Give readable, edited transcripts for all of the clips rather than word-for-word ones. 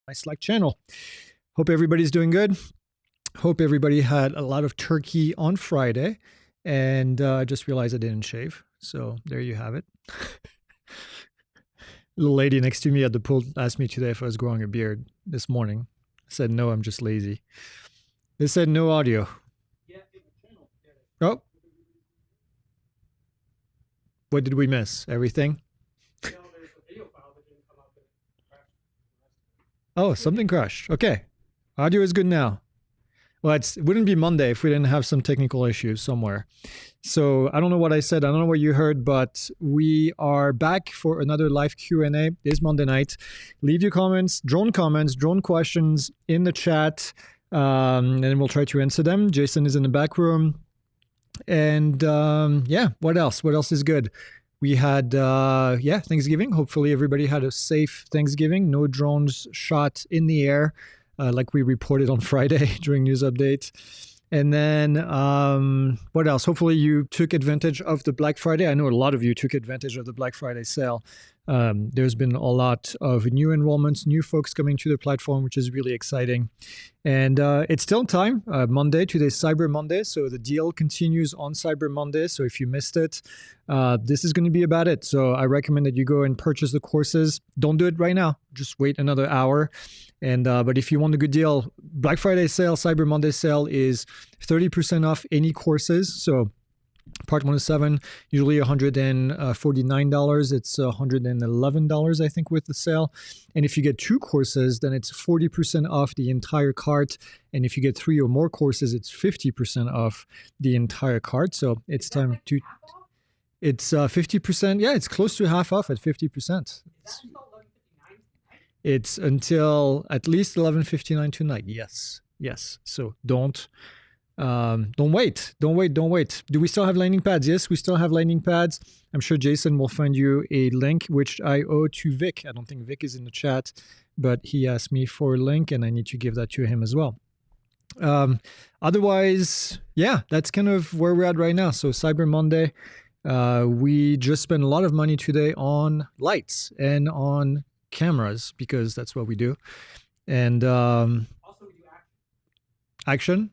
my Slack channel. Hope everybody's doing good. Hope everybody had a lot of turkey on Friday, and I just realized I didn't shave. So there you have it. Little lady next to me at the pool asked me today if I was growing a beard this morning. I said, no, I'm just lazy. They said no audio. Oh. What did we miss? Everything? Oh, something crashed. Okay. Audio is good now. Well, it wouldn't be Monday if we didn't have some technical issues somewhere. So I don't know what I said. I don't know what you heard, but we are back for another live Q&A. It is Monday night. Leave your comments, drone questions in the chat, and we'll try to answer them. Jason is in the back room. And yeah, what else? What else is good? We had, Thanksgiving. Hopefully everybody had a safe Thanksgiving. No drones shot in the air, like we reported on Friday during news update. And then what else? Hopefully you took advantage of the Black Friday. I know a lot of you took advantage of the Black Friday sale. There's been a lot of new enrollments, new folks coming to the platform, which is really exciting. And it's still time, Monday, today's Cyber Monday. So the deal continues on Cyber Monday. So if you missed it, this is going to be about it. So I recommend that you go and purchase the courses. Don't do it right now. Just wait another hour. And but if you want a good deal, Black Friday sale, Cyber Monday sale is 30% off any courses. So Part 107, usually $149. It's $111, I think, with the sale. And if you get 2 courses, then it's 40% off the entire cart. And if you get 3 or more courses, it's 50% off the entire cart. So it's time to... It's 50%. Yeah, it's close to half off at 50%. It's until at least 11:59 tonight. Yes. So don't wait. Do we still have landing pads? Yes, we still have landing pads. I'm sure Jason will find you a link, which I owe to Vic. I don't think Vic is in the chat, but he asked me for a link and I need to give that to him as well. Otherwise, yeah, that's kind of where we're at right now. So Cyber Monday, we just spent a lot of money today on lights and on cameras because that's what we do. And also we do action.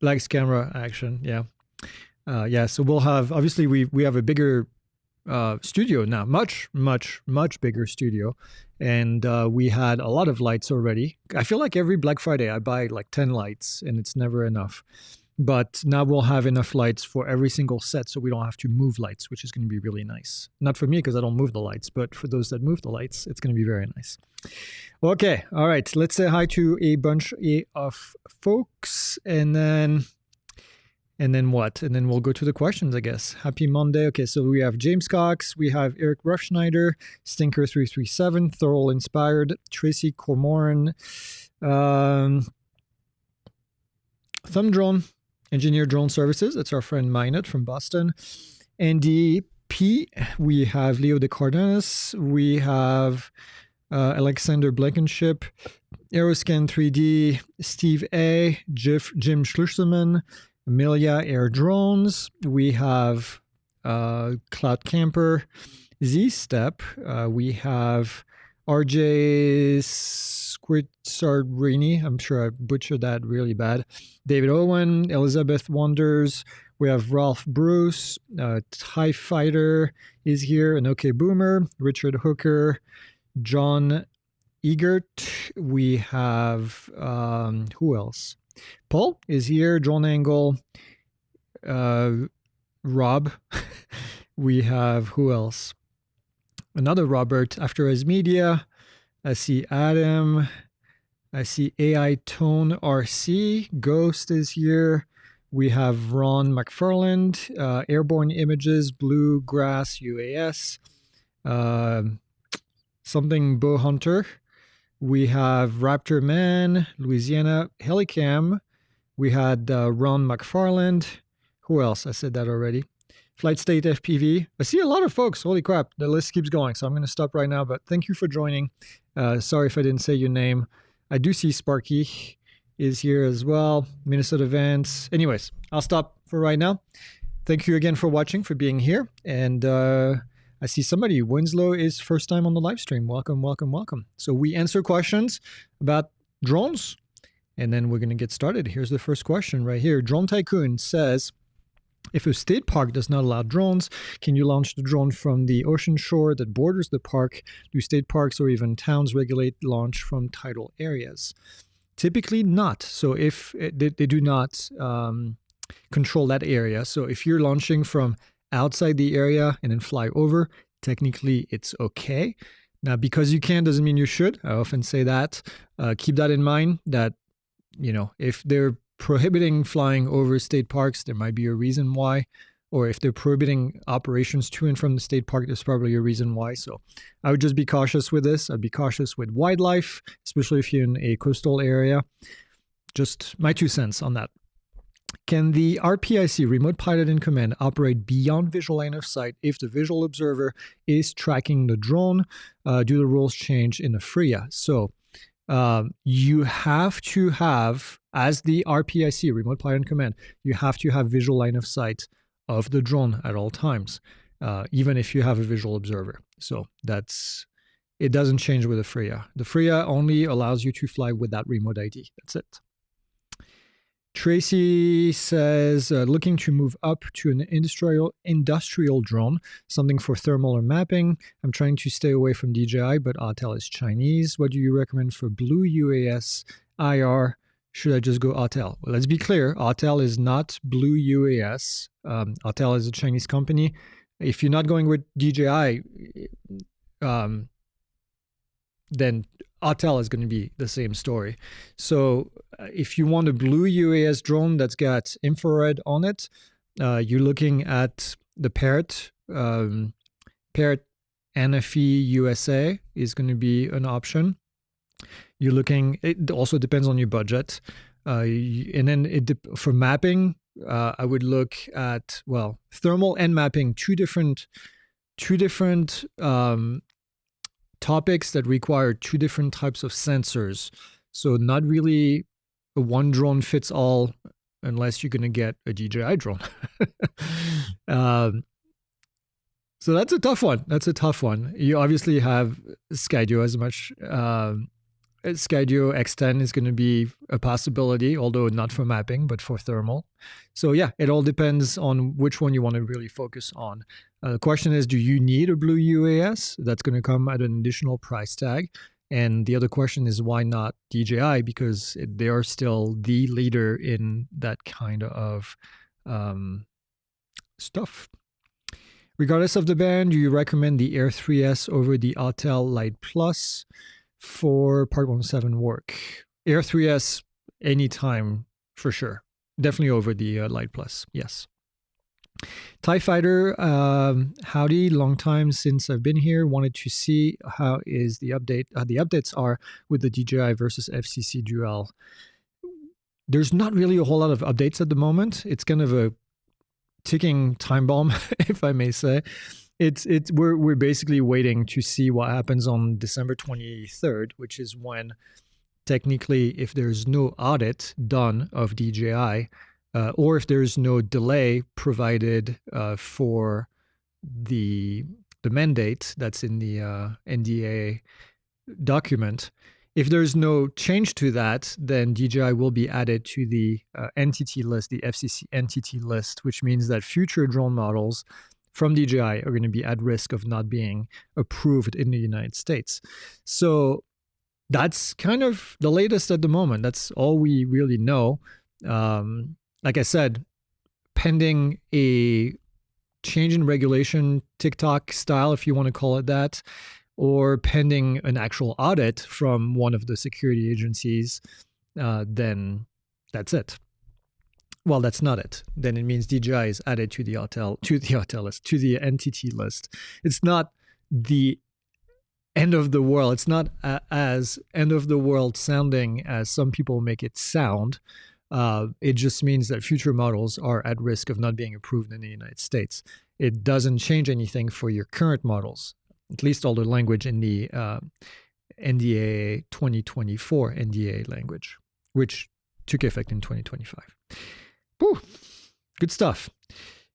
Lights, camera, action, yeah. So we'll have, obviously we have a bigger studio now, much bigger studio. And we had a lot of lights already. I feel like every Black Friday I buy like 10 lights and it's never enough. But now we'll have enough lights for every single set so we don't have to move lights, which is going to be really nice. Not for me because I don't move the lights, but for those that move the lights, it's going to be very nice. Okay, all right. Let's say hi to a bunch of folks and then what? And then we'll go to the questions, I guess. Happy Monday. Okay, so we have James Cox, we have Eric Ruffschneider, Stinker337, Thorold Inspired, Tracy Cormoran, Thumb Drone, Engineer Drone Services. That's our friend Minot from Boston. Andy P. We have Leo De Cardenas. We have Alexander Blankenship, Aeroscan 3D, Steve A, Jim Schlusselman, Amelia Air Drones. We have Cloud Camper, Z-Step. We have RJ Squitsardrini. I'm sure I butchered that really bad. David Owen, Elizabeth Wonders. We have Ralph Bruce, TIE Fighter is here, an OK Boomer, Richard Hooker, John Egert. We have, who else? Paul is here, Drone Angle, Rob. We have, who else? Another Robert, After Us Media. I see Adam. I see AI Tone RC. Ghost is here. We have Ron McFarland, Airborne Images, Bluegrass UAS, something Bow Hunter. We have Raptor Man, Louisiana Helicam. We had Ron McFarland. Who else? I said that already. Flight State FPV. I see a lot of folks. Holy crap. The list keeps going. So I'm going to stop right now. But thank you for joining. Sorry if I didn't say your name. I do see Sparky is here as well. Minnesota Vance. Anyways, I'll stop for right now. Thank you again for watching, for being here. And I I see somebody, Winslow, is first time on the live stream. Welcome, welcome, welcome. So we answer questions about drones, and then we're going to get started. Here's the first question right here. Drone Tycoon says, if a state park does not allow drones, can you launch the drone from the ocean shore that borders the park? Do state parks or even towns regulate launch from tidal areas? Typically not. So if they do not control that area. So if you're launching from outside the area and then fly over, technically it's okay. Now, because you can doesn't mean you should. I often say that. Keep that in mind that, if they're prohibiting flying over state parks, there might be a reason why. Or if they're prohibiting operations to and from the state park, there's probably a reason why. So I would just be cautious with this. I'd be cautious with wildlife, especially if you're in a coastal area. Just my 2 cents on that. Can the RPIC, Remote Pilot in Command, operate beyond visual line of sight if the visual observer is tracking the drone? Do the rules change in the FRIA? So you have to have, as the RPIC, Remote Pilot in Command, you have to have visual line of sight of the drone at all times, even if you have a visual observer. So it doesn't change with the FRIA. The FRIA only allows you to fly with that remote ID. That's it. Tracy says, looking to move up to an industrial drone, something for thermal or mapping. I'm trying to stay away from DJI, but Autel is Chinese. What do you recommend for Blue UAS IR? Should I just go Autel? Well, let's be clear. Autel is not Blue UAS. Autel is a Chinese company. If you're not going with DJI, then Autel is going to be the same story. So if you want a Blue UAS drone that's got infrared on it, you're looking at the Parrot. Parrot NFE USA is going to be an option. You're looking, it also depends on your budget. And then for mapping, I would look at, thermal and mapping, two different topics that require two different types of sensors. So not really a one drone fits all unless you're going to get a DJI drone. So that's a tough one. You obviously have Skydio as much. Skydio X10 is going to be a possibility, although not for mapping, but for thermal. So yeah, it all depends on which one you want to really focus on. The question is, do you need a Blue UAS? That's going to come at an additional price tag. And the other question is, why not DJI? Because they are still the leader in that kind of stuff. Regardless of the band, do you recommend the Air 3S over the Autel Lite Plus for Part 1.7 work? Air 3S anytime for sure. Definitely over the Lite Plus, yes. TIE Fighter, howdy, long time since I've been here. Wanted to see how the updates are with the DJI versus FCC duel. There's not really a whole lot of updates at the moment. It's kind of a ticking time bomb, if I may say. We're basically waiting to see what happens on December 23rd, which is when technically, if there's no audit done of DJI, or if there's no delay provided for the mandate that's in the NDA document, if there's no change to that, then DJI will be added to the entity list, the FCC entity list, which means that future drone models from DJI are going to be at risk of not being approved in the United States. So that's kind of the latest at the moment. That's all we really know. Like I said, pending a change in regulation, TikTok style, if you want to call it that, or pending an actual audit from one of the security agencies, then that's it. Well, that's not it. Then it means DJI is added to the entity list. It's not the end of the world. It's not as end of the world sounding as some people make it sound. It just means that future models are at risk of not being approved in the United States. It doesn't change anything for your current models, at least all the language in the NDA 2024 NDA language, which took effect in 2025. Whew, good stuff.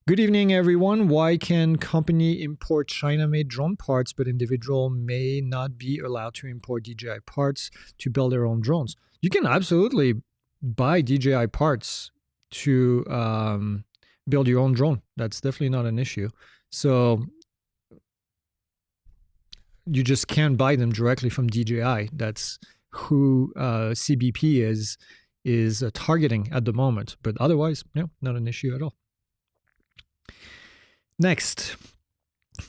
Good evening, everyone. Why can company import China-made drone parts, but individual may not be allowed to import DJI parts to build their own drones? You can absolutely buy DJI parts to build your own drone. That's definitely not an issue. So you just can't buy them directly from DJI. That's who CBP is targeting at the moment. But otherwise, no, not an issue at all. Next,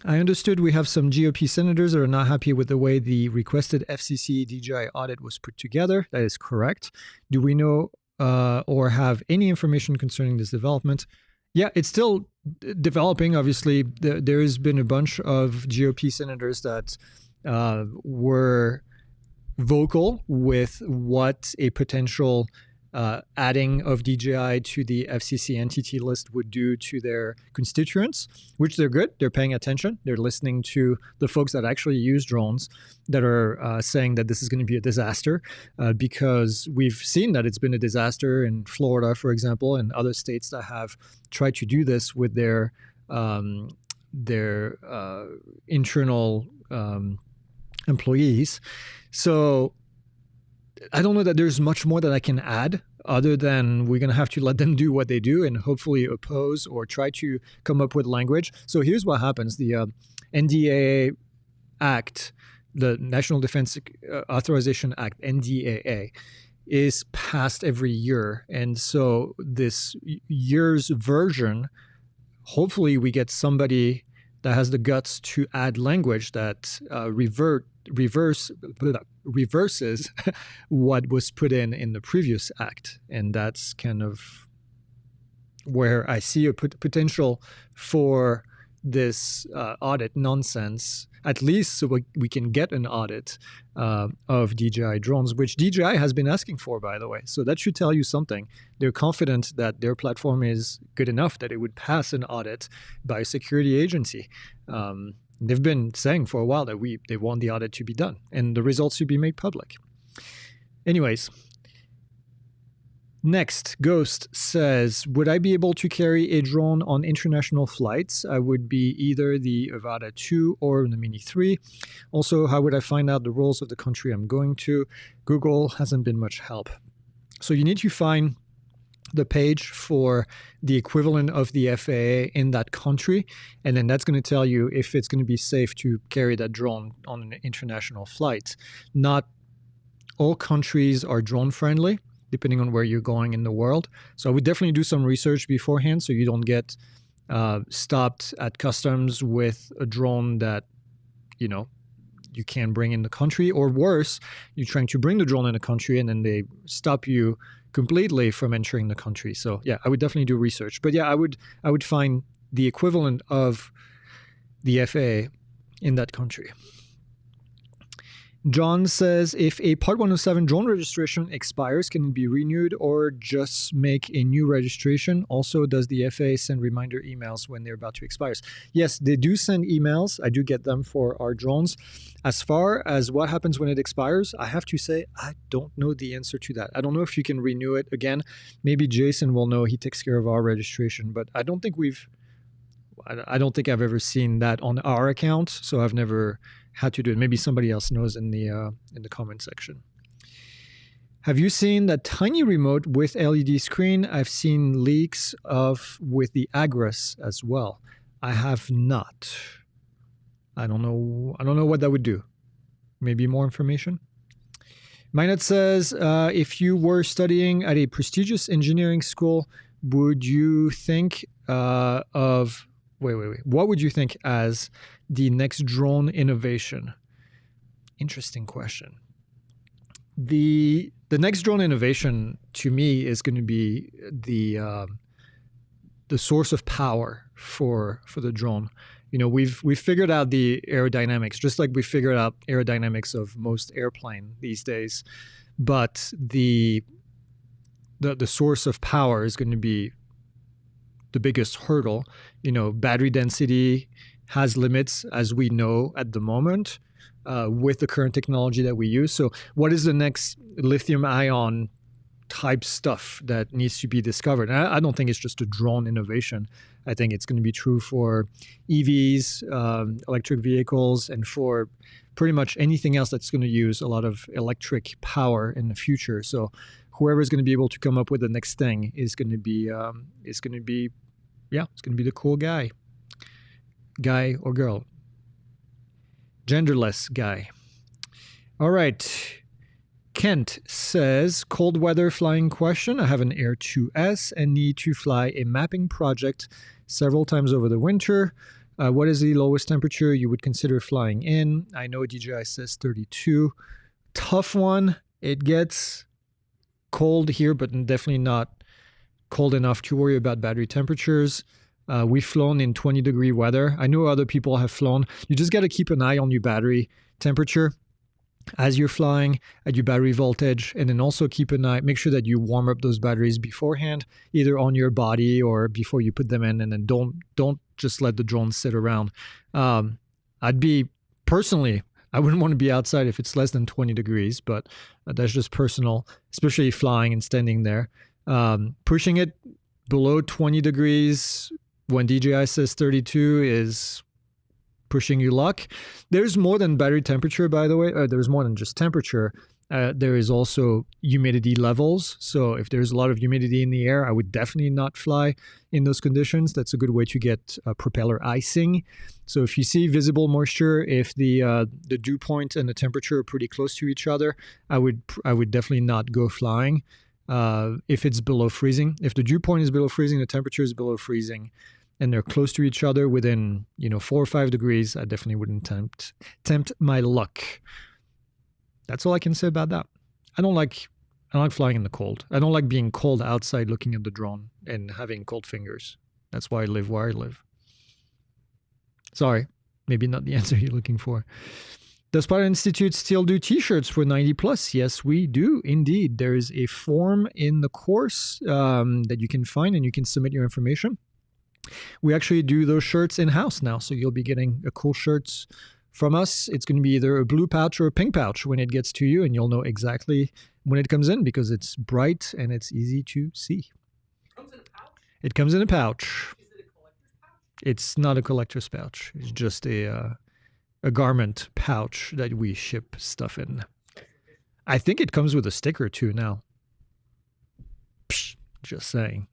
I understood we have some GOP senators that are not happy with the way the requested FCC DJI audit was put together. That is correct. Do we know or have any information concerning this development? Yeah, it's still developing. Obviously, there has been a bunch of GOP senators that were vocal with what a potential adding of DJI to the FCC entity list would do to their constituents, which they're good. They're paying attention. They're listening to the folks that actually use drones that are saying that this is going to be a disaster because we've seen that it's been a disaster in Florida, for example, and other states that have tried to do this with their internal employees. So I don't know that there's much more that I can add other than we're going to have to let them do what they do and hopefully oppose or try to come up with language. So here's what happens. The NDAA Act, the National Defense Authorization Act, NDAA, is passed every year. And so this year's version, hopefully we get somebody that has the guts to add language that reverses what was put in the previous act. And that's kind of where I see a potential for this audit nonsense, at least so we can get an audit of DJI drones, which DJI has been asking for, by the way. So that should tell you something. They're confident that their platform is good enough that it would pass an audit by a security agency. They've been saying for a while that they want the audit to be done and the results to be made public. Anyways, next, Ghost says, would I be able to carry a drone on international flights? I would be either the Avata 2 or the Mini 3. Also, how would I find out the rules of the country I'm going to? Google hasn't been much help. So you need to find the page for the equivalent of the FAA in that country, and then that's going to tell you if it's going to be safe to carry that drone on an international flight. Not all countries are drone friendly, depending on where you're going in the world. So I would definitely do some research beforehand so you don't get stopped at customs with a drone that, you can't bring in the country, or worse, you're trying to bring the drone in the country and then they stop you completely from entering the country. So yeah, I would definitely do research. But yeah, I would find the equivalent of the FAA in that country. John says, if a Part 107 drone registration expires, can it be renewed or just make a new registration? Also, does the FAA send reminder emails when they're about to expire? Yes, they do send emails. I do get them for our drones. As far as what happens when it expires, I have to say, I don't know the answer to that. I don't know if you can renew it again. Maybe Jason will know. He takes care of our registration, but I don't think I've ever seen that on our account, so I've never had to do it. Maybe somebody else knows in the comment section. Have you seen that tiny remote with LED screen? I've seen leaks with the Agras as well. I have not. I don't know what that would do. Maybe more information. Minot says, if you were studying at a prestigious engineering school, would you think of what would you think as the next drone innovation? Interesting question. The next drone innovation to me is going to be the source of power for the drone. We've figured out the aerodynamics, just like we figured out aerodynamics of most airplane these days. But the source of power is going to be the biggest hurdle. Battery density has limits, as we know at the moment, with the current technology that we use. So what is the next lithium ion hype stuff that needs to be discovered. And I don't think it's just a drone innovation. I think it's going to be true for EVs, electric vehicles, and for pretty much anything else that's going to use a lot of electric power in the future. So whoever is going to be able to come up with the next thing is going to be the cool guy or girl, genderless guy. All right. Kent says, cold weather flying question. I have an Air 2S and need to fly a mapping project several times over the winter. What is the lowest temperature you would consider flying in? I know DJI says 32. Tough one. It gets cold here, but definitely not cold enough to worry about battery temperatures. We've flown in 20-degree weather. I know other people have flown. You just got to keep an eye on your battery temperature as you're flying, at your battery voltage, and then also keep an eye, make sure that you warm up those batteries beforehand, either on your body or before you put them in, and then don't just let the drone sit around. I wouldn't want to be outside if it's less than 20 degrees, but that's just personal, especially flying and standing there. Pushing it below 20 degrees when DJI says 32 is pushing your luck. There's more than battery temperature, by the way. There's more than just temperature. There is also humidity levels. So if there's a lot of humidity in the air, I would definitely not fly in those conditions. That's a good way to get propeller icing. So if you see visible moisture, if the dew point and the temperature are pretty close to each other, I would definitely not go flying. If it's below freezing, if the dew point is below freezing, the temperature is below freezing, and they're close to each other within 4 or 5 degrees, I definitely wouldn't tempt my luck. That's all I can say about that. I don't like flying in the cold. I don't like being cold outside looking at the drone and having cold fingers. That's why I live where I live. Sorry, maybe not the answer you're looking for. Does Pilot Institute still do t-shirts for 90 plus? Yes, we do indeed. There is a form in the course that you can find, and you can submit your information. We actually do those shirts in-house now, so you'll be getting a cool shirts from us. It's going to be either a blue pouch or a pink pouch when it gets to you, and you'll know exactly when it comes in because it's bright and it's easy to see. It comes in a pouch. Is it a collector's pouch? It's not a collector's pouch. It's just a garment pouch that we ship stuff in. I think it comes with a sticker too now. Psh, just saying.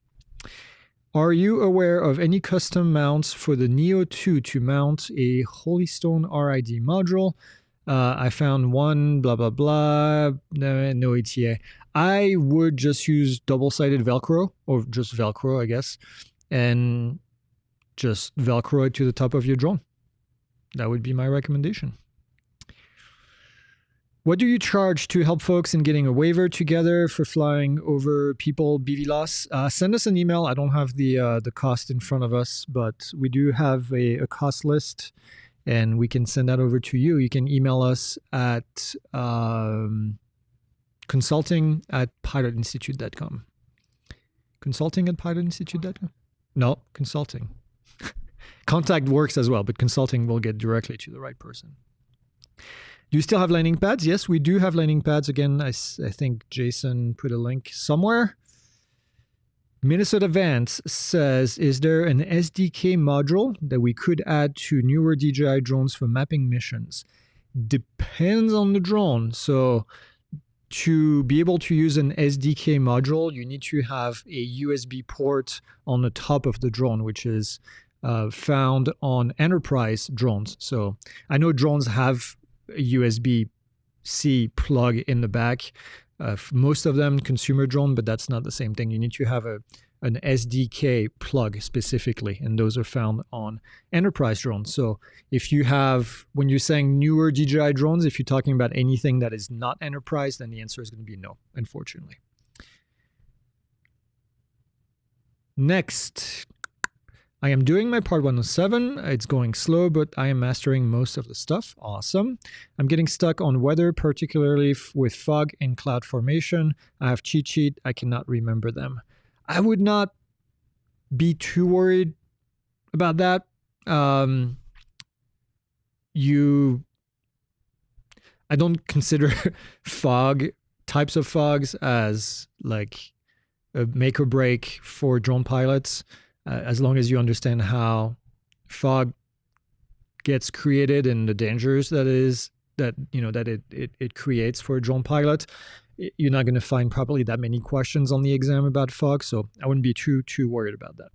Are you aware of any custom mounts for the Neo 2 to mount a Holystone RID module? I found one, blah, blah, blah, no ETA. I would just use double-sided Velcro, or just Velcro, I guess, and just Velcro it to the top of your drone. That would be my recommendation. What do you charge to help folks in getting a waiver together for flying over people BVLOS? Send us an email. I don't have the cost in front of us, but we do have a cost list, and we can send that over to you. You can email us at consulting@pilotinstitute.com. Consulting@pilotinstitute.com? No, consulting. Contact works as well, but consulting will get directly to the right person. Do you still have landing pads? Yes, we do have landing pads. Again, I think Jason put a link somewhere. Minnesota Vance says, is there an SDK module that we could add to newer DJI drones for mapping missions? Depends on the drone. So to be able to use an SDK module, you need to have a USB port on the top of the drone, which is found on enterprise drones. So I know drones have a USB-C plug in the back. Most of them consumer drone, but that's not the same thing. You need to have an SDK plug specifically, and those are found on enterprise drones. So if you have, when you're saying newer DJI drones, if you're talking about anything that is not enterprise, then the answer is going to be no, unfortunately. Next, I am doing my part 107. It's going slow, but I am mastering most of the stuff. Awesome. I'm getting stuck on weather, particularly with fog and cloud formation. I have cheat sheet. I cannot remember them. I would not be too worried about that. I don't consider fog types of fogs as like a make or break for drone pilots, as long as you understand how fog gets created and the dangers it creates for a drone pilot. You're not going to find probably that many questions on the exam about fog, so I wouldn't be too worried about that.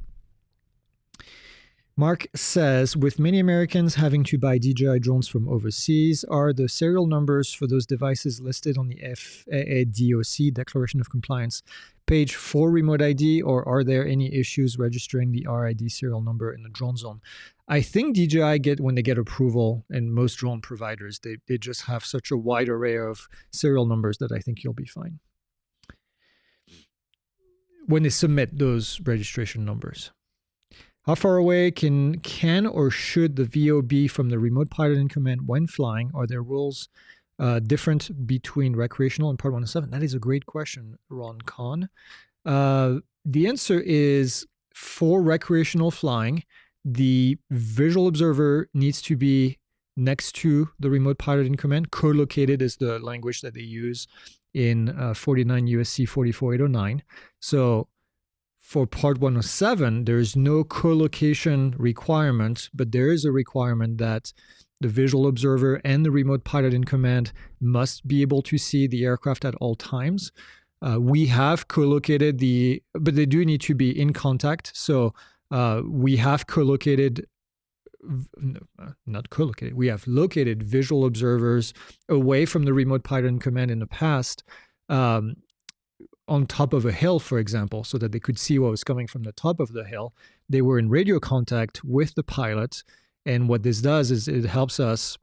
Mark says, with many Americans having to buy DJI drones from overseas, are the serial numbers for those devices listed on the FAA DOC Declaration of Compliance page for remote ID, or are there any issues registering the RID serial number in the drone zone? I think DJI when they get approval, and most drone providers, they just have such a wide array of serial numbers that I think you'll be fine when they submit those registration numbers. How far away can or should the VO be from the remote pilot in command when flying? Are there rules different between recreational and Part 107? That is a great question, Ron Kahn. The answer is, for recreational flying, the visual observer needs to be next to the remote pilot in command. Co-located is the language that they use in 49 USC 44809. So for Part 107, there is no co-location requirement, but there is a requirement that the visual observer and the remote pilot in command must be able to see the aircraft at all times. We have co-located but they do need to be in contact. So we have co-located, not co-located, we have located visual observers away from the remote pilot in command in the past, on top of a hill, for example, so that they could see what was coming from the top of the hill. They were in radio contact with the pilot. And what this does is it helps us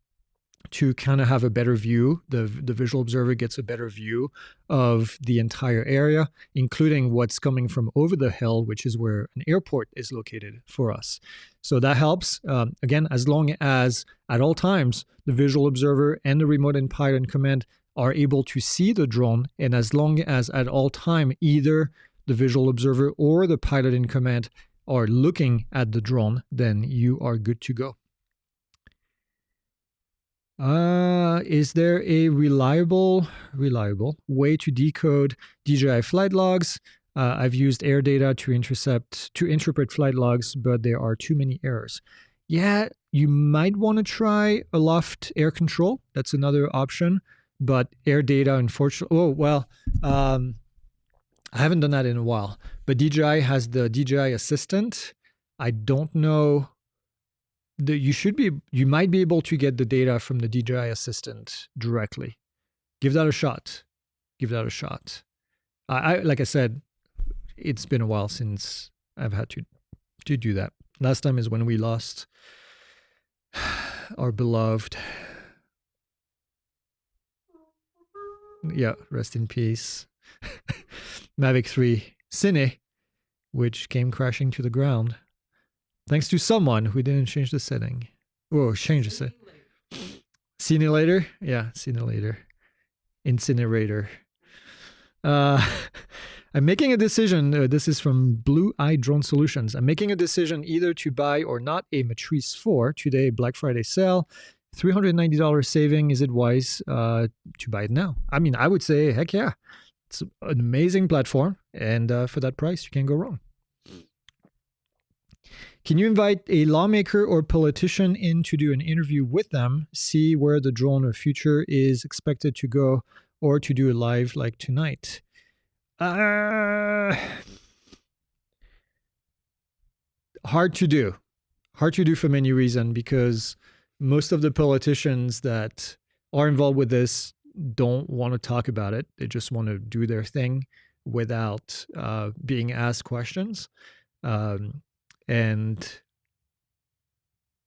to kind of have a better view. The visual observer gets a better view of the entire area, including what's coming from over the hill, which is where an airport is located for us. So that helps, again, as long as at all times the visual observer and the remote and pilot in command are able to see the drone, and as long as at all time either the visual observer or the pilot in command are looking at the drone, then you are good to go. Is there a reliable way to decode DJI flight logs? I've used air data to interpret flight logs, but there are too many errors. Yeah, you might want to try aloft air control. That's another option. But air data, unfortunately, I haven't done that in a while. But DJI has the DJI Assistant. I don't know. You might be able to get the data from the DJI Assistant directly. Give that a shot. Like I said, it's been a while since I've had to do that. Last time is when we lost our beloved. Yeah, rest in peace. Mavic 3 Cine, which came crashing to the ground. Thanks to someone who didn't change the setting. Oh, change the setting. Cinelator? Yeah, Cinelator. Incinerator. I'm making a decision. This is from Blue Eye Drone Solutions. I'm making a decision either to buy or not a Matrice 4 today, Black Friday sale. $390 saving. Is it wise to buy it now? I mean, I would say, heck yeah. It's an amazing platform. And for that price, you can't go wrong. Can you invite a lawmaker or politician in to do an interview with them, see where the drone of future is expected to go, or to do a live like tonight? Hard to do. Hard to do for many reasons, because most of the politicians that are involved with this don't want to talk about it. They just want to do their thing without being asked questions. And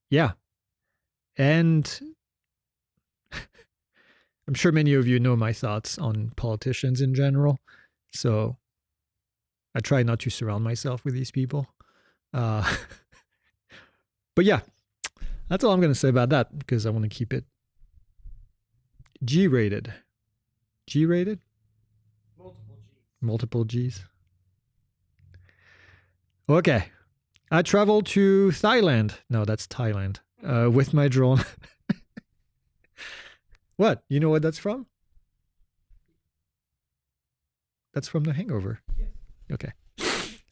yeah. And I'm sure many of you know my thoughts on politicians in general. So I try not to surround myself with these people. But yeah, that's all I'm going to say about that, because I want to keep it G-rated. G-rated? Multiple G's. Okay. I traveled to Thailand. No, that's Thailand. With my drone. What? You know what that's from? That's from The Hangover. Okay.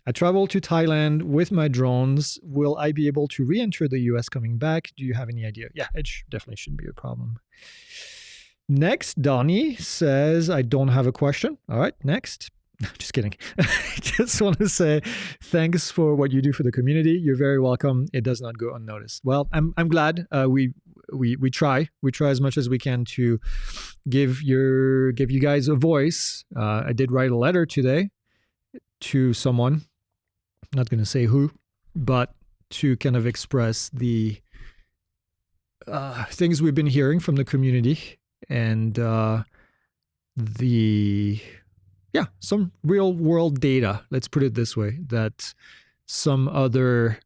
I traveled to Thailand with my drones. Will I be able to re-enter the US coming back? Do you have any idea? Yeah, it definitely shouldn't be a problem. Next, Donnie says, I don't have a question. All right, next. Just kidding. Just want to say thanks for what you do for the community. You're very welcome. It does not go unnoticed. Well, I'm glad we try as much as we can to give you guys a voice. I did write a letter today to someone. I'm not going to say who, but to kind of express the things we've been hearing from the community and some real world data, let's put it this way, that some other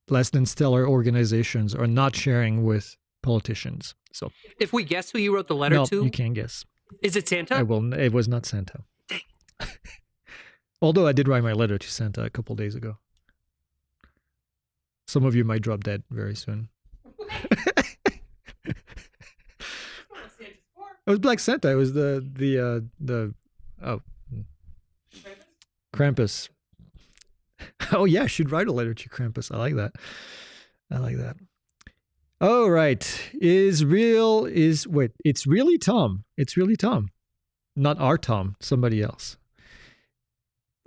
less than stellar organizations are not sharing with politicians. So if we guess who you wrote the letter to? No, you can't guess. Is it Santa? It was not Santa. Although I did write my letter to Santa a couple days ago. Some of you might drop dead very soon. It was Black Santa. It was the Krampus. Oh yeah, I should write a letter to Krampus. I like that. Oh right. It's really Tom. It's really Tom. Not our Tom, somebody else.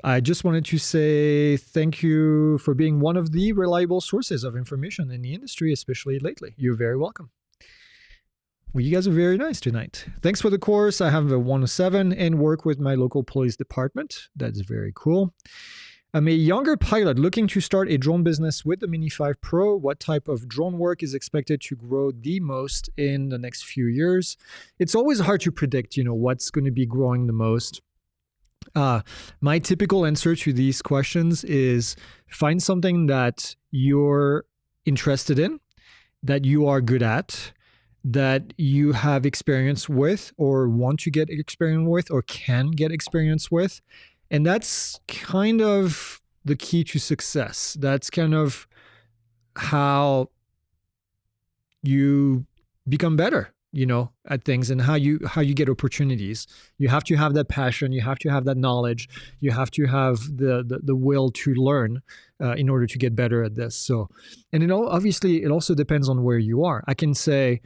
I just wanted to say thank you for being one of the reliable sources of information in the industry, especially lately. You're very welcome. Well, you guys are very nice tonight. Thanks for the course. I have a 107 and work with my local police department. That's very cool. I'm a younger pilot looking to start a drone business with the Mini 5 Pro. What type of drone work is expected to grow the most in the next few years? It's always hard to predict, what's going to be growing the most. My typical answer to these questions is find something that you're interested in, that you are good at, that you have experience with or want to get experience with or can get experience with. And that's kind of the key to success. That's kind of how you become better, at things, and how you get opportunities. You have to have that passion. You have to have that knowledge. You have to have the will to learn in order to get better at this. So, and obviously it also depends on where you are. I can say,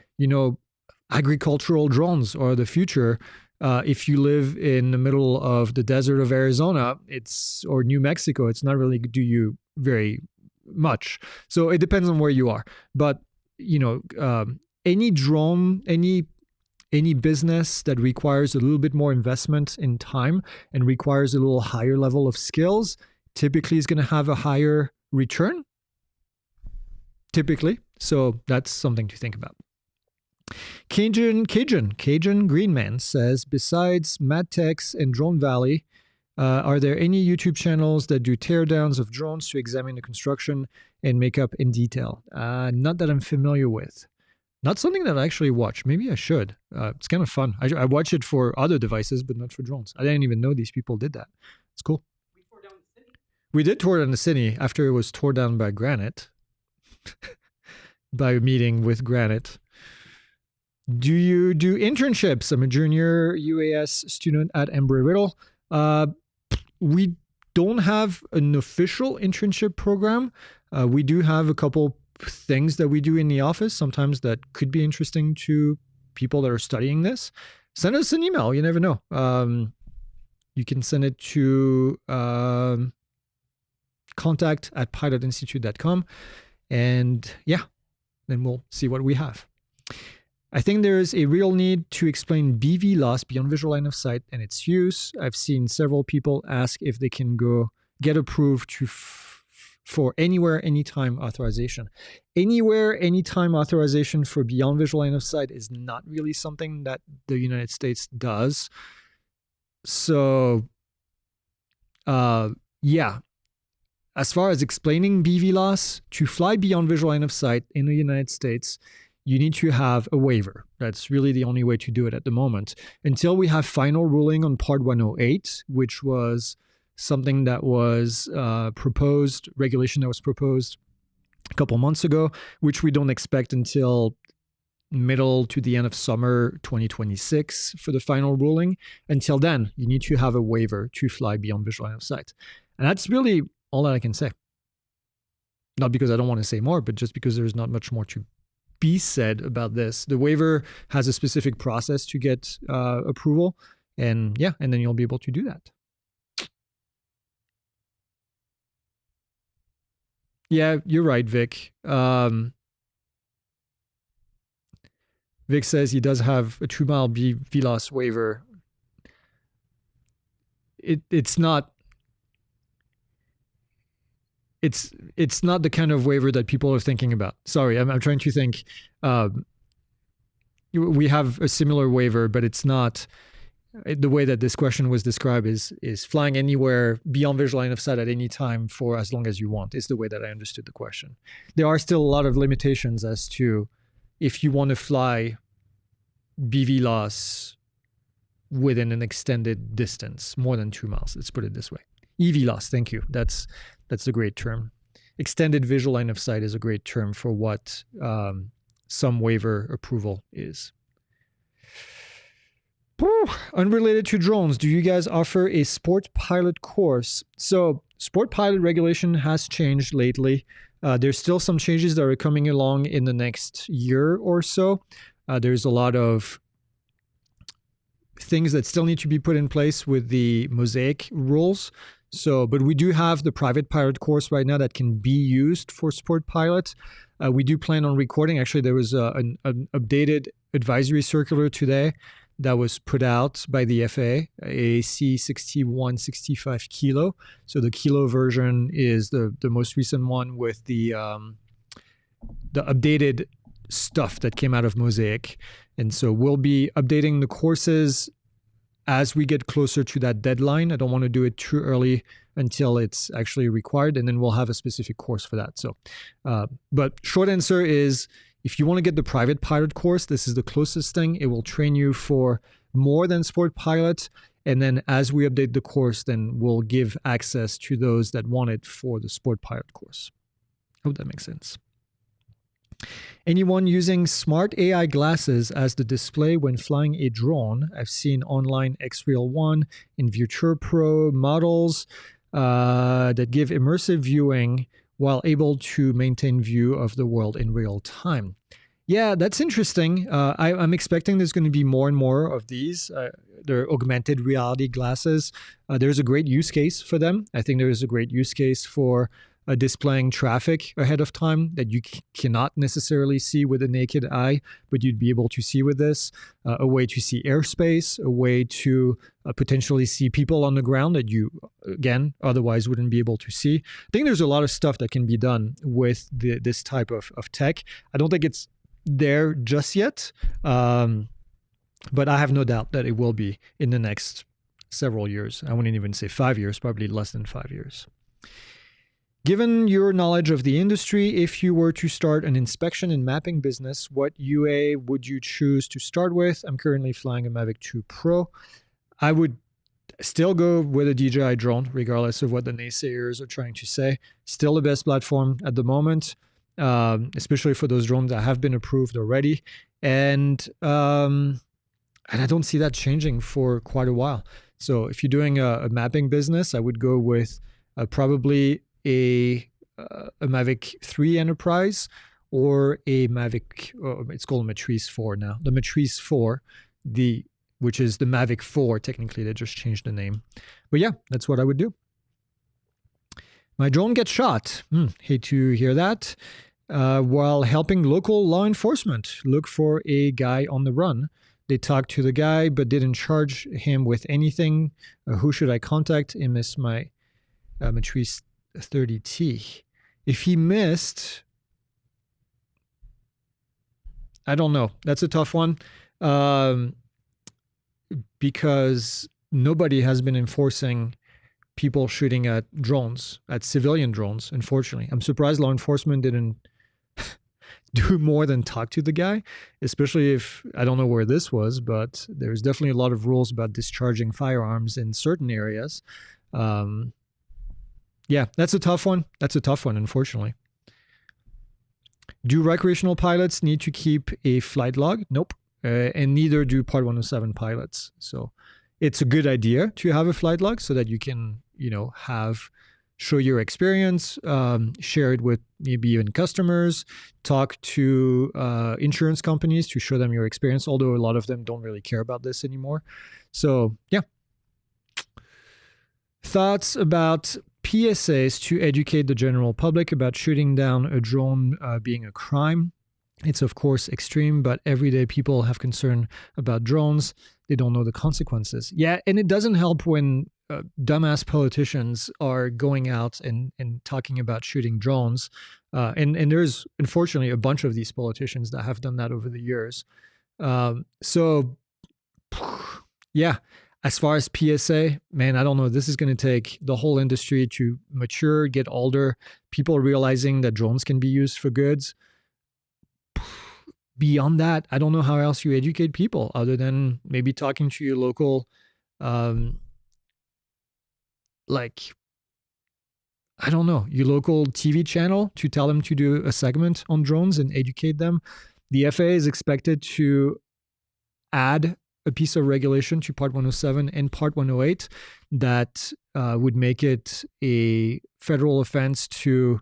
agricultural drones are the future. If you live in the middle of the desert of Arizona, or New Mexico, it's not really do you very much. So it depends on where you are. But any drone, any business that requires a little bit more investment in time and requires a little higher level of skills, typically is going to have a higher return. Typically. So that's something to think about. Cajun Greenman says, besides MadTechs and Drone Valley, are there any YouTube channels that do teardowns of drones to examine the construction and makeup in detail? Not that I'm familiar with. Not something that I actually watch. Maybe I should. It's kind of fun. I watch it for other devices, but not for drones. I didn't even know these people did that. It's cool. We tore down the city. We did tore down the city after it was torn down by Granite. By a meeting with Granite. Do you do internships? I'm a junior UAS student at Embry-Riddle. We don't have an official internship program. We do have a couple things that we do in the office sometimes that could be interesting to people that are studying this. Send us an email. You never know. You can send it to contact@pilotinstitute.com. And yeah, then we'll see what we have. I think there is a real need to explain BVLOS, beyond visual line of sight, and its use. I've seen several people ask if they can get approved for anywhere, anytime authorization. Anywhere, anytime authorization for beyond visual line of sight is not really something that the United States does. So, yeah. As far as explaining BVLOS, to fly beyond visual line of sight in the United States, you need to have a waiver. That's really the only way to do it at the moment. Until we have final ruling on Part 108, which was something that was regulation that was proposed a couple months ago, which we don't expect until middle to the end of summer 2026 for the final ruling. Until then, you need to have a waiver to fly beyond visual line of sight. And that's really all that I can say. Not because I don't want to say more, but just because there's not much more to be said about this. The waiver has a specific process to get approval. And yeah, and then you'll be able to do that. Yeah, you're right, Vic. Vic says he does have a 2-mile BVLOS waiver. It's not the kind of waiver that people are thinking about. Sorry, I'm trying to think. We have a similar waiver, but it's not the way that this question was described is flying anywhere beyond visual line of sight at any time for as long as you want, is the way that I understood the question. There are still a lot of limitations as to if you want to fly BVLOS within an extended distance, more than 2 miles. Let's put it this way. EVLOS, thank you. That's a great term. Extended visual line of sight is a great term for what some waiver approval is. Unrelated to drones, do you guys offer a sport pilot course? So sport pilot regulation has changed lately. There's still some changes that are coming along in the next year or so. There's a lot of things that still need to be put in place with the Mosaic rules. So, but we do have the private pilot course right now that can be used for sport pilots. We do plan on recording. Actually, there was an updated advisory circular today that was put out by the FAA, a C6165 kilo. So the kilo version is the most recent one with the updated stuff that came out of Mosaic. And so we'll be updating the courses as we get closer to that deadline. I don't want to do it too early until it's actually required, and then we'll have a specific course for that. So, but short answer is, if you want to get the private pilot course, this is the closest thing. It will train you for more than sport pilot. And then as we update the course, then we'll give access to those that want it for the sport pilot course. Hope that makes sense. Anyone using smart AI glasses as the display when flying a drone? I've seen online X-Real 1 and Vuture Pro models that give immersive viewing while able to maintain view of the world in real time. Yeah, that's interesting. I'm expecting there's going to be more and more of these. They're augmented reality glasses. There's a great use case for them. I think there is a great use case for displaying traffic ahead of time that you cannot necessarily see with a naked eye, but you'd be able to see with this. A way to see airspace, a way to potentially see people on the ground that you, again, otherwise wouldn't be able to see. I think there's a lot of stuff that can be done with this type of tech. I don't think it's there just yet, but I have no doubt that it will be in the next several years. I wouldn't even say 5 years, probably less than 5 years. Given your knowledge of the industry, if you were to start an inspection and mapping business, what UA would you choose to start with? I'm currently flying a Mavic 2 Pro. I would still go with a DJI drone, regardless of what the naysayers are trying to say. Still the best platform at the moment, especially for those drones that have been approved already. And I don't see that changing for quite a while. So if you're doing a mapping business, I would go with probably a Mavic 3 Enterprise or a Mavic, it's called a Matrice 4 now. The Matrice 4, which is the Mavic 4, technically, they just changed the name. But yeah, that's what I would do. My drone gets shot. Hate to hear that. While helping local law enforcement look for a guy on the run. They talked to the guy, but didn't charge him with anything. Who should I contact? He missed my Matrice 30T. If he missed, I don't know. That's a tough one because nobody has been enforcing people shooting at drones, at civilian drones, unfortunately. I'm surprised law enforcement didn't do more than talk to the guy, especially if, I don't know where this was, but there's definitely a lot of rules about discharging firearms in certain areas. Yeah, that's a tough one. That's a tough one, unfortunately. Do recreational pilots need to keep a flight log? Nope. And neither do Part 107 pilots. So it's a good idea to have a flight log so that you can, show your experience, share it with maybe even customers, talk to insurance companies to show them your experience, although a lot of them don't really care about this anymore. So, yeah. Thoughts about PSAs to educate the general public about shooting down a drone being a crime. It's, of course, extreme, but everyday people have concern about drones. They don't know the consequences. Yeah, and it doesn't help when dumbass politicians are going out and talking about shooting drones. And there's, unfortunately, a bunch of these politicians that have done that over the years. So, yeah. As far as PSA, man, I don't know. This is going to take the whole industry to mature, get older, people realizing that drones can be used for goods. Beyond that, I don't know how else you educate people other than maybe talking to your local, I don't know, your local TV channel to tell them to do a segment on drones and educate them. The FAA is expected to add a piece of regulation to Part 107 and Part 108 that would make it a federal offense to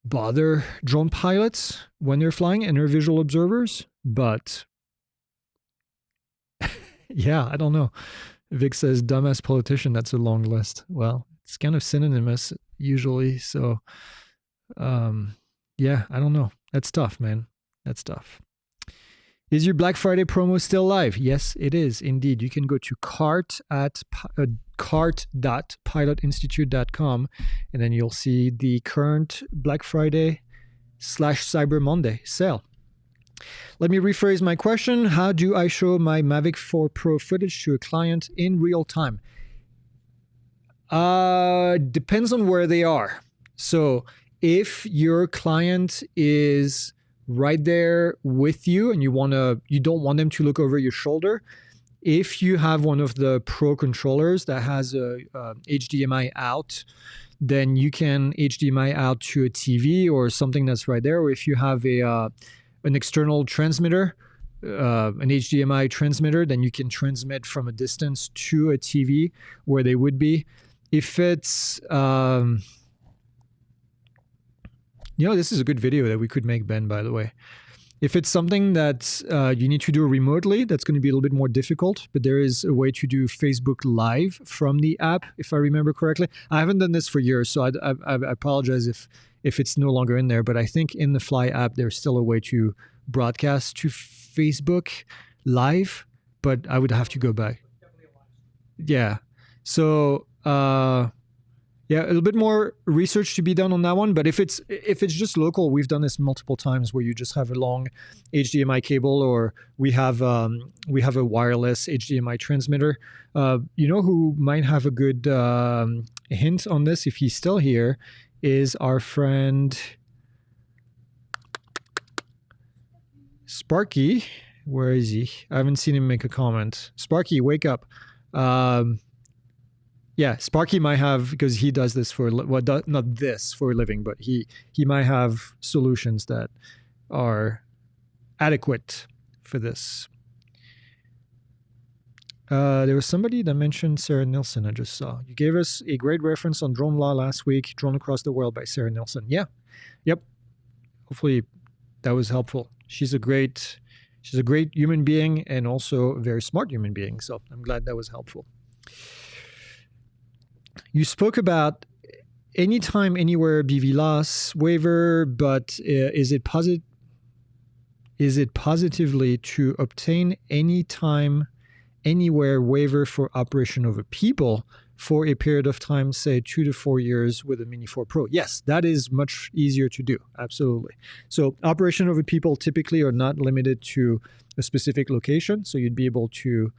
bother drone pilots when they're flying and they're visual observers. But yeah, I don't know. Vic says, dumbass politician, that's a long list. Well, it's kind of synonymous usually. So yeah, I don't know. That's tough, man. That's tough. Is your Black Friday promo still live? Yes, it is indeed. You can go to cart.pilotinstitute.com and then you'll see the current Black Friday / Cyber Monday sale. Let me rephrase my question. How do I show my Mavic 4 Pro footage to a client in real time? Depends on where they are. So if your client is right there with you and you don't want them to look over your shoulder, if you have one of the Pro controllers that has a HDMI out, then you can HDMI out to a TV or something that's right there. Or if you have an external transmitter, an HDMI transmitter, then you can transmit from a distance to a TV where they would be. If it's this is a good video that we could make, Ben, by the way. If it's something that you need to do remotely, that's going to be a little bit more difficult, but there is a way to do Facebook Live from the app, if I remember correctly. I haven't done this for years, so I apologize if it's no longer in there, but I think in the Fly app, there's still a way to broadcast to Facebook Live, but I would have to go back. Yeah. So, yeah, a little bit more research to be done on that one. But if it's just local, we've done this multiple times where you just have a long HDMI cable, or we have a wireless HDMI transmitter. Who might have a good hint on this, if he's still here, is our friend Sparky. Where is he? I haven't seen him make a comment. Sparky, wake up. Yeah, Sparky might have, because he does this for, not this for a living, but he might have solutions that are adequate for this. There was somebody that mentioned Sarah Nilsson, I just saw. You gave us a great reference on Drone Law last week, Drone Across the World by Sarah Nilsson. Yeah, yep. Hopefully that was helpful. She's a great human being and also a very smart human being. So I'm glad that was helpful. You spoke about anytime, anywhere BVLOS waiver, but is it positively to obtain anytime, anywhere waiver for operation over people for a period of time, say 2 to 4 years with a Mini 4 Pro? Yes, that is much easier to do. Absolutely. So operation over people typically are not limited to a specific location. So you'd be able to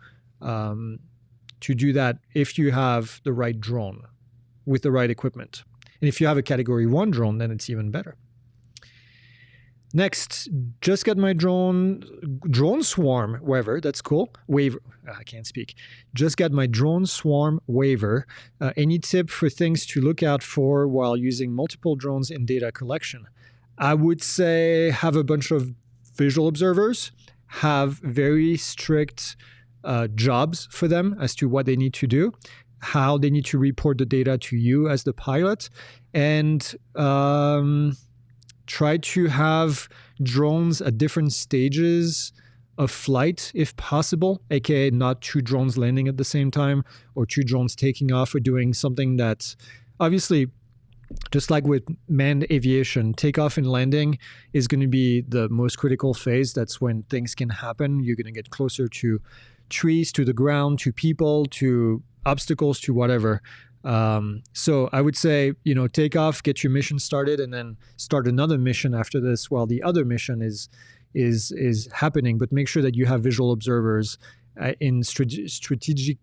do that if you have the right drone with the right equipment. And if you have a Category 1 drone, then it's even better. Next, just got my drone swarm waiver. That's cool. Waiver. I can't speak. Just got my drone swarm waiver. Any tip for things to look out for while using multiple drones in data collection? I would say have a bunch of visual observers, have very strict jobs for them as to what they need to do, how they need to report the data to you as the pilot, and try to have drones at different stages of flight if possible, aka not 2 drones landing at the same time or 2 drones taking off or doing something that's obviously, just like with manned aviation, takeoff and landing is going to be the most critical phase. That's when things can happen. You're going to get closer to trees, to the ground, to people, to obstacles, to whatever. So I would say, take off, get your mission started, and then start another mission after this while the other mission is happening. But make sure that you have visual observers in strategic.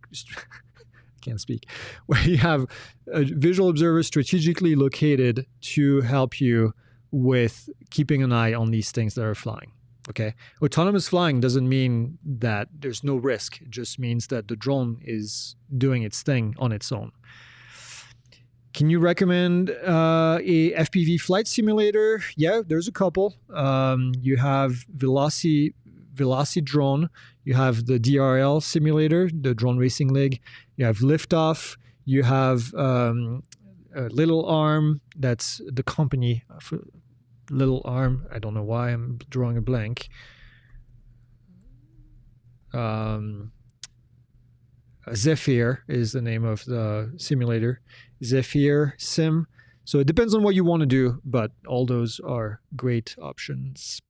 Can't speak. Where you have visual observers strategically located to help you with keeping an eye on these things that are flying. Okay. Autonomous flying doesn't mean that there's no risk. It just means that the drone is doing its thing on its own. Can you recommend a FPV flight simulator? Yeah, there's a couple. You have Veloci Drone. You have the DRL simulator, the Drone Racing League. You have Liftoff. You have Little Arm. That's the company for Little Arm. I don't know why I'm drawing a blank. Zephyr is the name of the simulator. Zephyr Sim. So it depends on what you want to do, but all those are great options.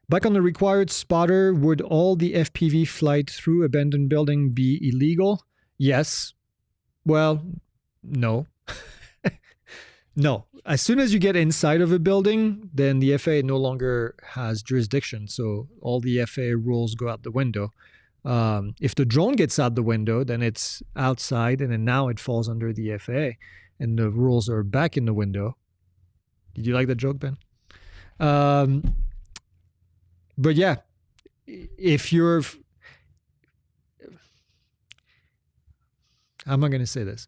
Back on the required spotter, would all the FPV flight through abandoned building be illegal? Yes. Well, no. No. As soon as you get inside of a building, then the FAA no longer has jurisdiction. So all the FAA rules go out the window. If the drone gets out the window, then it's outside, and then now it falls under the FAA, and the rules are back in the window. Did you like that joke, Ben? But yeah, if you're, how am I going to say this?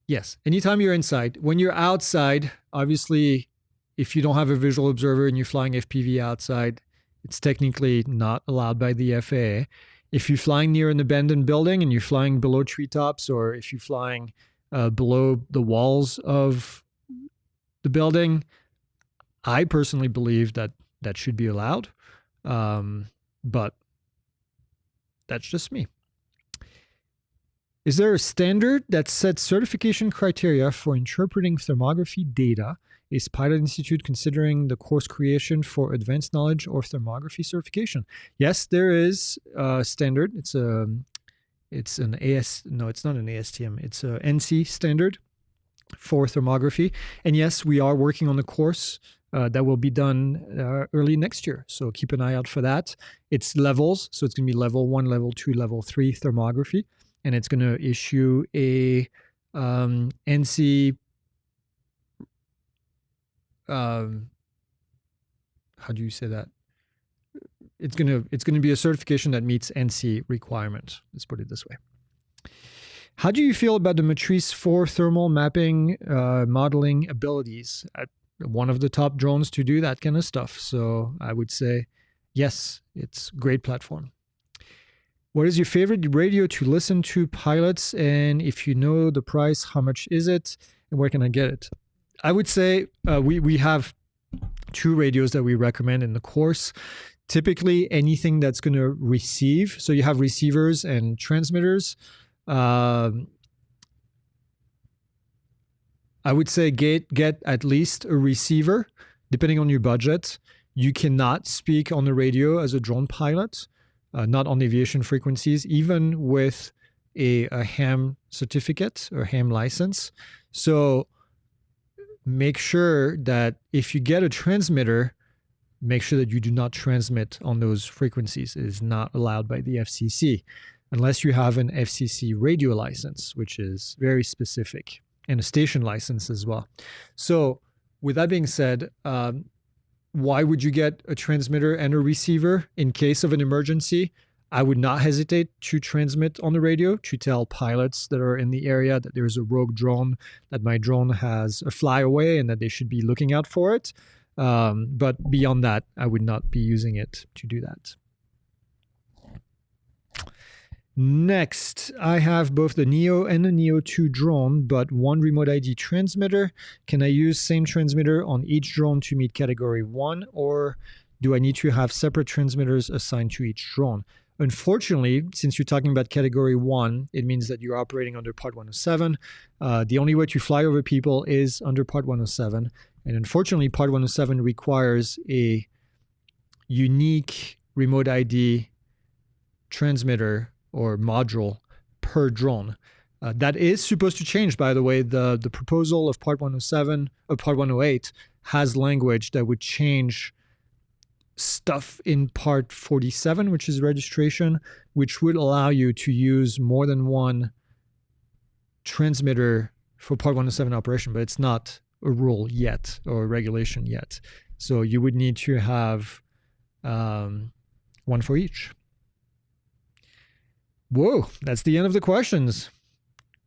Yes, anytime you're inside, when you're outside, obviously, if you don't have a visual observer and you're flying FPV outside, it's technically not allowed by the FAA. If you're flying near an abandoned building and you're flying below treetops, or if you're flying below the walls of the building, I personally believe that should be allowed. But that's just me. Is there a standard that sets certification criteria for interpreting thermography data? Is Pilot Institute considering the course creation for advanced knowledge or thermography certification? Yes, there is a standard. It's an AS. No, it's not an ASTM. It's a NC standard for thermography. And yes, we are working on the course that will be done early next year. So keep an eye out for that. It's levels. So it's going to be level 1, level 2, level 3 thermography. And it's going to issue a NC. How do you say that? It's gonna be a certification that meets NC requirements. Let's put it this way. How do you feel about the Matrice 4 thermal mapping modeling abilities? One of the top drones to do that kind of stuff. So I would say, yes, it's a great platform. What is your favorite radio to listen to, pilots? And if you know the price, how much is it? And where can I get it? I would say we have 2 radios that we recommend in the course. Typically, anything that's going to receive. So you have receivers and transmitters. I would say get at least a receiver, depending on your budget. You cannot speak on the radio as a drone pilot, not on aviation frequencies, even with a ham certificate or ham license. So make sure that if you get a transmitter, make sure that you do not transmit on those frequencies. It is not allowed by the FCC unless you have an FCC radio license, which is very specific, and a station license as well. So with that being said, why would you get a transmitter and a receiver in case of an emergency? I would not hesitate to transmit on the radio to tell pilots that are in the area that there's a rogue drone, that my drone has a flyaway and that they should be looking out for it. But beyond that, I would not be using it to do that. Next, I have both the Neo and the Neo 2 drone, but one remote ID transmitter. Can I use same transmitter on each drone to meet category 1, or do I need to have separate transmitters assigned to each drone? Unfortunately, since you're talking about category 1, it means that you're operating under Part 107. The only way to fly over people is under Part 107. And unfortunately, Part 107 requires a unique remote ID transmitter or module per drone. That is supposed to change, by the way. The proposal of Part 107 or Part 108 has language that would change stuff in Part 47, which is registration, which would allow you to use more than one transmitter for Part 107 operation, but it's not a rule yet or a regulation yet. So you would need to have one for each. Whoa, that's the end of the questions.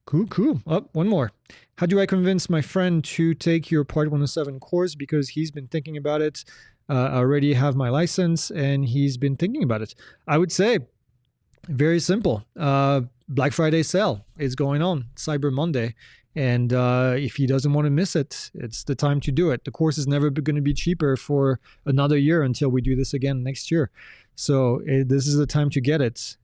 Cool. Oh, one more. How do I convince my friend to take your Part 107 course? Because he's been thinking about it. I already have my license and he's been thinking about it. I would say very simple. Black Friday sale is going on, Cyber Monday. And if he doesn't want to miss it, it's the time to do it. The course is never going to be cheaper for another year until we do this again next year. So this is the time to get it.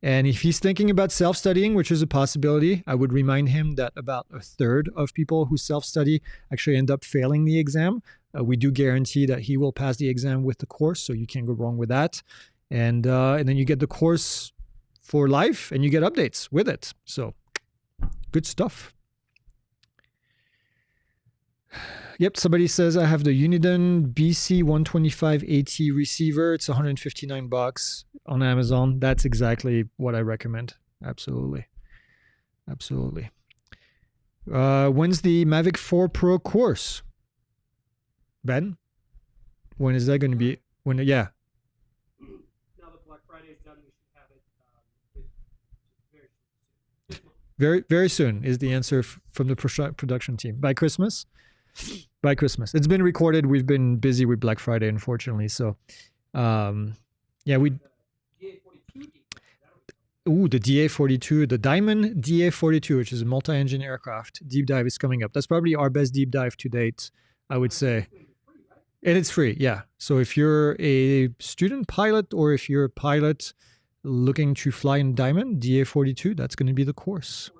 And if he's thinking about self-studying, which is a possibility, I would remind him that about a third of people who self-study actually end up failing the exam. We do guarantee that he will pass the exam with the course, so you can't go wrong with that. And then you get the course for life, and you get updates with it. So good stuff. Yep, somebody says I have the Uniden BC125AT receiver. It's $159 on Amazon. That's exactly what I recommend. Absolutely. When's the Mavic 4 Pro course? Ben? When is that going to be? Yeah. Now that Black Friday is done, we should have it very soon. Very soon is the answer from the production team. By Christmas? By Christmas. It's been recorded. We've been busy with Black Friday, unfortunately. So, yeah, we. Ooh, the DA-42, the Diamond DA-42, which is a multi-engine aircraft. Deep dive is coming up. That's probably our best deep dive to date, I would say. And it's free, yeah. So if you're a student pilot or if you're a pilot looking to fly in Diamond, DA-42, that's going to be the course.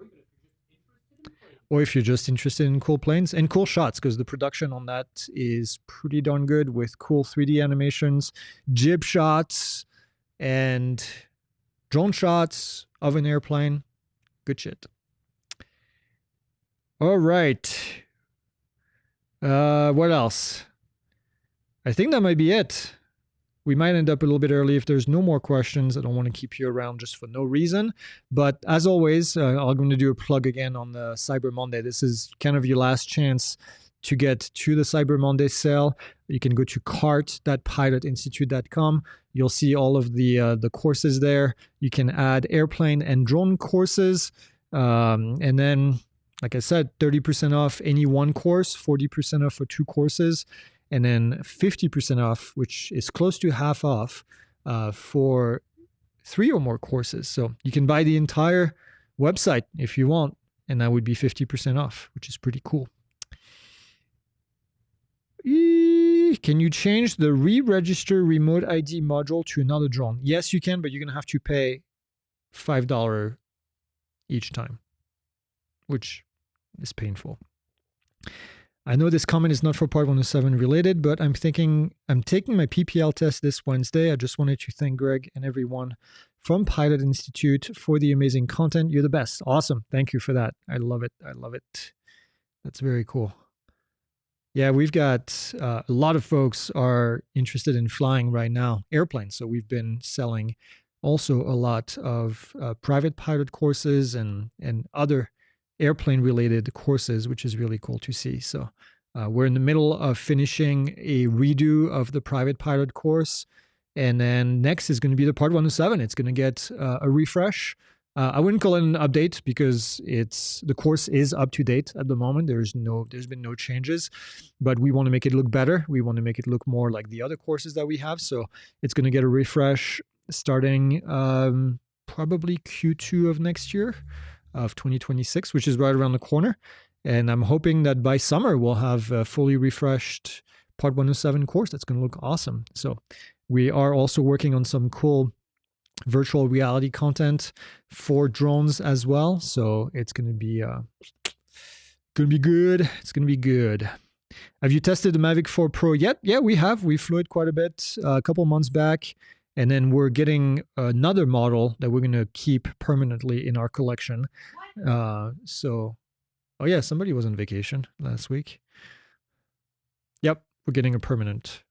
Or if you're just interested in cool planes and cool shots, because the production on that is pretty darn good with cool 3D animations, jib shots, and drone shots of an airplane. Good shit. All right. What else? I think that might be it. We might end up a little bit early if there's no more questions. I don't want to keep you around just for no reason. But as always, I'm going to do a plug again on the Cyber Monday. This is kind of your last chance to get to the Cyber Monday sale. You can go to cart.pilotinstitute.com. You'll see all of the courses there. You can add airplane and drone courses. And then, like I said, 30% off any one course, 40% off for 2 courses. And then 50% off, which is close to half off for 3 or more courses. So you can buy the entire website if you want, and that would be 50% off, which is pretty cool. Can you change the re-register remote ID module to another drone? Yes, you can, but you're going to have to pay $5 each time, which is painful. I know this comment is not for Part 107 related, but I'm taking my PPL test this Wednesday. I just wanted to thank Greg and everyone from Pilot Institute for the amazing content. You're the best. Awesome. Thank you for that. I love it. That's very cool. Yeah, we've got a lot of folks are interested in flying right now, airplanes. So we've been selling also a lot of private pilot courses and other airplane related courses, which is really cool to see. So we're in the middle of finishing a redo of the private pilot course. And then next is going to be the Part 107. It's going to get a refresh. I wouldn't call it an update because the course is up to date at the moment. There's been no changes, but we want to make it look better. We want to make it look more like the other courses that we have. So it's going to get a refresh starting probably Q2 of next year of 2026, which is right around the corner. And I'm hoping that by summer we'll have a fully refreshed Part 107 course. That's going to look awesome. So we are also working on some cool virtual reality content for drones as well. So it's going to be good. It's going to be good. Have you tested the Mavic 4 Pro yet? Yeah, we have. We flew it quite a bit a couple months back. And then we're getting another model that we're going to keep permanently in our collection. Oh yeah, somebody was on vacation last week. Yep, we're getting a permanent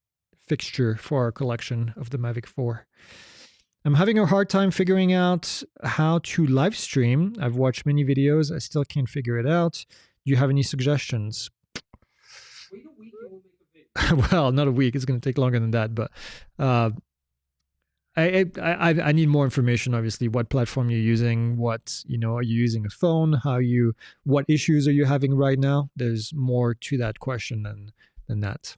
fixture for our collection of the Mavic 4. I'm having a hard time figuring out how to live stream. I've watched many videos. I still can't figure it out. Do you have any suggestions? Wait a week and we'll make a video. Well, not a week. It's going to take longer than that. But I need more information. Obviously, what platform you're using. What are you using a phone? What issues are you having right now? There's more to that question than that.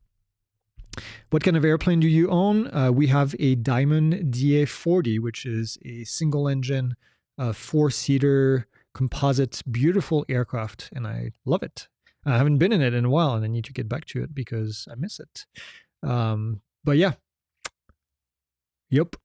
What kind of airplane do you own? We have a Diamond DA40, which is a single engine, 4-seater composite, beautiful aircraft, and I love it. I haven't been in it in a while, and I need to get back to it because I miss it. But yeah. Yep.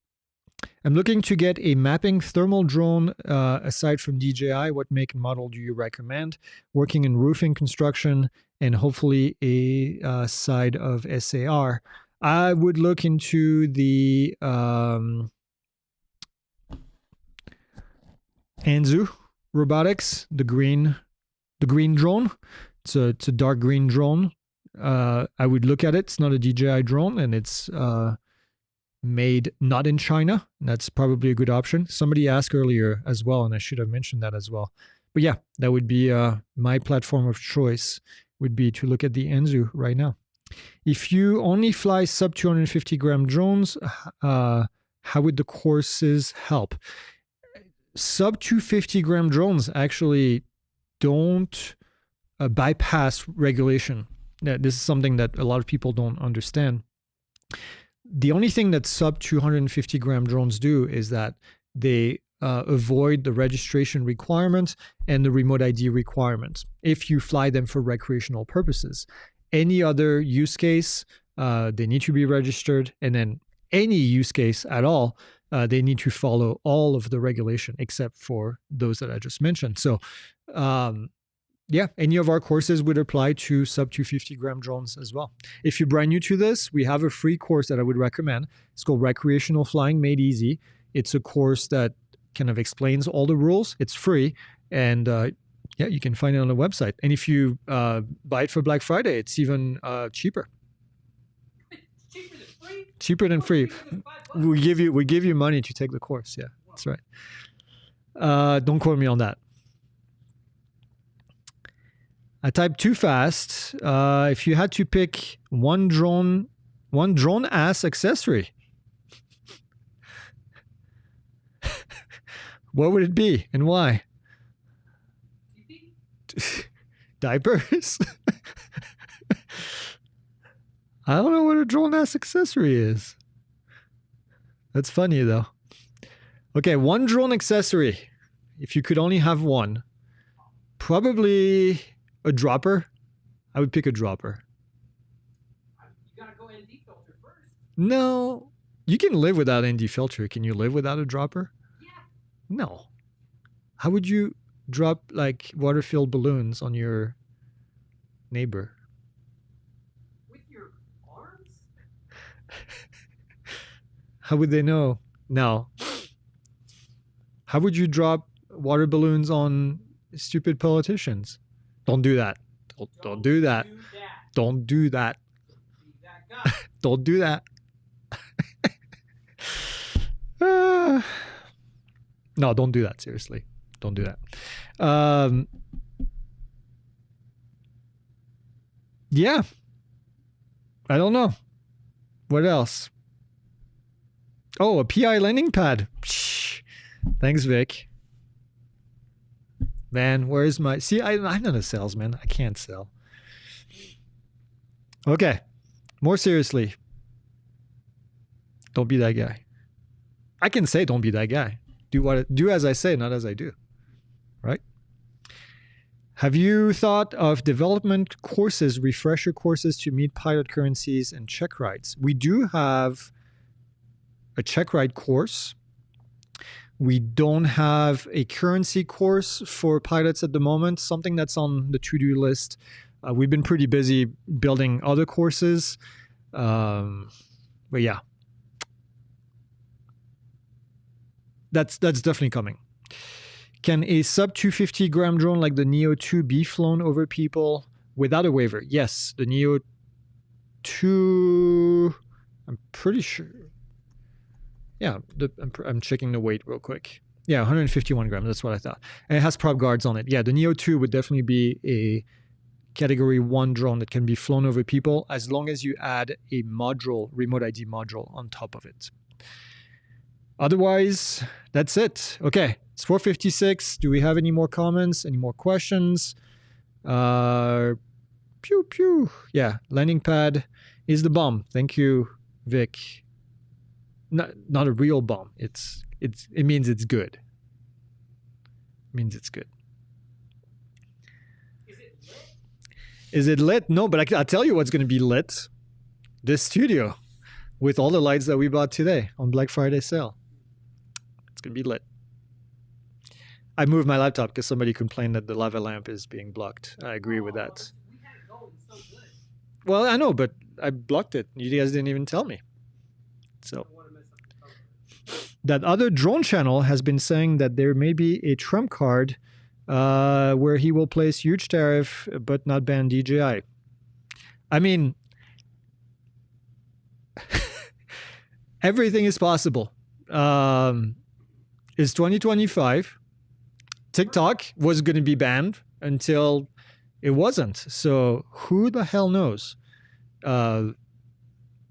I'm looking to get a mapping thermal drone. Aside from DJI, what make and model do you recommend? Working in roofing construction and hopefully a side of SAR. I would look into the Anzu Robotics, the green drone. It's a dark green drone. I would look at it. It's not a DJI drone, and it's made not in China. That's probably a good option. Somebody asked earlier as well, and I should have mentioned that as well. But yeah, that would be my platform of choice, would be to look at the Anzu right now. If you only fly sub 250 gram drones, how would the courses help? Sub 250 gram drones actually don't bypass regulation. This is something that a lot of people don't understand. The only thing that sub 250 gram drones do is that they avoid the registration requirements and the remote ID requirements if you fly them for recreational purposes. Any other use case, they need to be registered, and then any use case at all, they need to follow all of the regulation except for those that I just mentioned. So yeah, any of our courses would apply to sub 250 gram drones as well. If you're brand new to this, we have a free course that I would recommend. It's called Recreational Flying Made Easy. It's a course that kind of explains all the rules. It's free, and yeah, you can find it on the website. And if you buy it for Black Friday, it's even cheaper. Cheaper than free? Cheaper than free. We give you money to take the course. Yeah, that's right. Don't quote me on that. I typed too fast. If you had to pick one drone ass accessory, what would it be and why? Diapers? I don't know what a drone ass accessory is. That's funny though. Okay, one drone accessory. If you could only have one, probably a dropper. I would pick a dropper. You gotta go ND filter first. No, you can live without ND filter. Can you live without a dropper? Yeah. No. How would you drop like water-filled balloons on your neighbor? With your arms? How would they know? No. How would you drop water balloons on stupid politicians? Don't do that. Don't do that. Don't do that. Don't do that. No, don't do that. Seriously. Don't do that. Yeah. I don't know. What else? Oh, a PI landing pad. Psh. Thanks, Vic. Man, where's my... See, I'm not a salesman. I can't sell. Okay. More seriously. Don't be that guy. I can say don't be that guy. Do as I say, not as I do. Right? Have you thought of development courses, refresher courses to meet pilot currencies and check rides? We do have a check ride course. We don't have a currency course for pilots at the moment, something that's on the to-do list. We've been pretty busy building other courses. But yeah, that's definitely coming. Can a sub 250 gram drone like the Neo 2 be flown over people without a waiver? Yes, the Neo 2, I'm pretty sure. Yeah, I'm checking the weight real quick. Yeah, 151 grams, that's what I thought. And it has prop guards on it. Yeah, the Neo 2 would definitely be a category 1 drone that can be flown over people as long as you add a module, remote ID module on top of it. Otherwise, that's it. Okay, it's 4:56. Do we have any more comments? Any more questions? Pew pew. Yeah, landing pad is the bomb. Thank you, Vic. Not a real bomb. It means it's good. It means it's good. Is it lit? No, but I'll tell you what's going to be lit. This studio with all the lights that we bought today on Black Friday sale. It's going to be lit. I moved my laptop because somebody complained that the lava lamp is being blocked. I agree with that. We had it going so good. Well, I know, but I blocked it. You guys didn't even tell me. So that other drone channel has been saying that there may be a trump card where he will place huge tariff but not ban DJI. I mean, everything is possible. It's 2025. TikTok was going to be banned until it wasn't. So who the hell knows?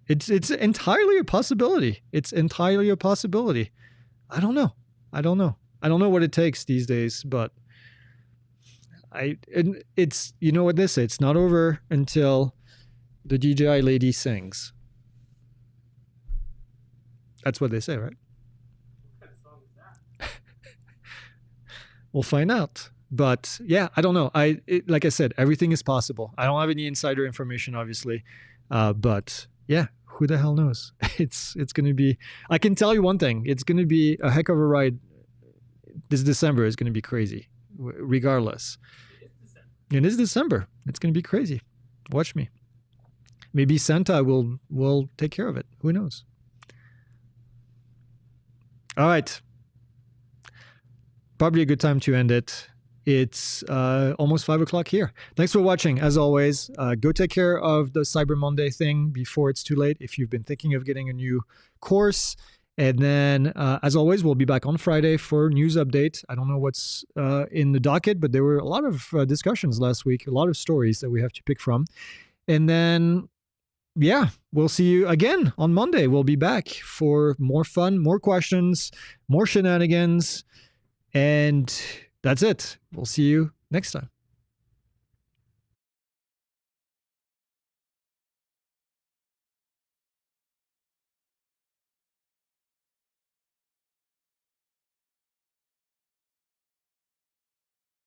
It's entirely a possibility. It's entirely a possibility. I don't know. I don't know what it takes these days, but it's, you know what they say, it's not over until the DJI lady sings. That's what they say, right? What kind of song is that? We'll find out. But yeah, I don't know. Like I said, everything is possible. I don't have any insider information, obviously. But yeah, who the hell knows? It's going to be, I can tell you one thing. It's going to be a heck of a ride. This December is going to be crazy, regardless. It is December. It's going to be crazy. Watch me. Maybe Santa will take care of it. Who knows? All right. Probably a good time to end it. It's almost 5 o'clock here. Thanks for watching. As always, go take care of the Cyber Monday thing before it's too late if you've been thinking of getting a new course. And then, as always, we'll be back on Friday for news update. I don't know what's in the docket, but there were a lot of discussions last week, a lot of stories that we have to pick from. And then, yeah, we'll see you again on Monday. We'll be back for more fun, more questions, more shenanigans. And that's it. We'll see you next time.